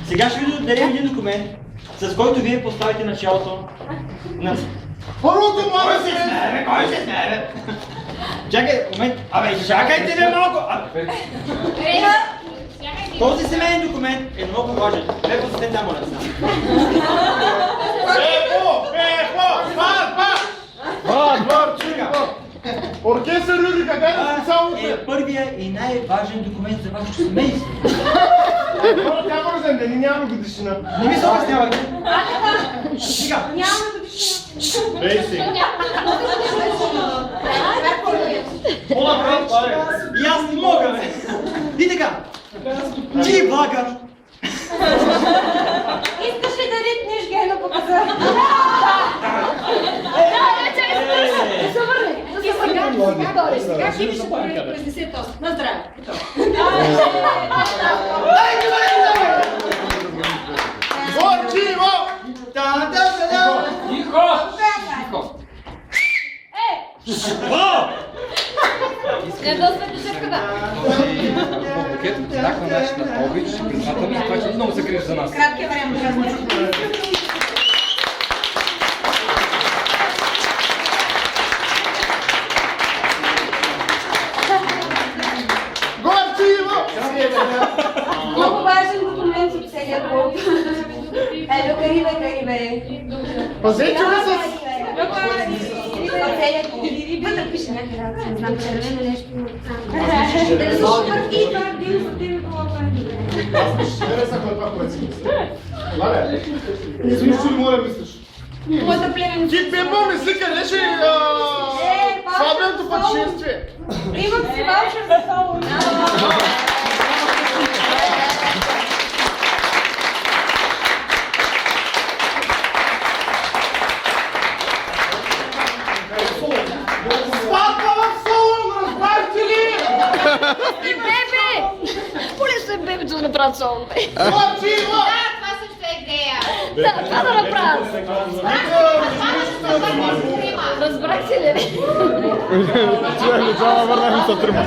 Сега ще ви дадем един документ, с който вие поставите началото на... Първото моля се! Кой се смее, бе? Чакай, момент. Абе, чакайте бе малко! Този семейен документ е много важен. Лепо за сега, моля се. Бар, оркестър Рюрика, дай да специално се! Е първия и най-важен документ за вашето семейство. Няма да ни няма годишина. Не ми се обяснявайте. Сега. Ей си. И аз не мога, бе. И така. Ти блага. Искаш ли да ритнеш Гено по каза? Сега ще ви ще произнесе тост. На здраве. Горчиво! Не досвет до шефката. Букет, так на нашата обич, признателност, това ще много се грижи за нас. Краткият вариант. Горчиво! Много важен документ от целия клуб. Ело, Карибе. Пазете ли с... От целия клуб. Да пише някъде, не знам, червено нещо. Да не слушаш партии, това е бил за тебе по-лапа. Харесахме това, което си мисля. Лале, нищо ли моля мислиш? Моята племенница. Ти Пепо мисли къде ще сватбеното пътешествие? Имам си ваучер за соло. Сватба в Солун, разбрахте ли? И бебе! Поле се бебето да направят соло. Горчиво! Това също е идея. Да, това да направят. Разбрах си ли? Чуем ли, това върнахме са трима.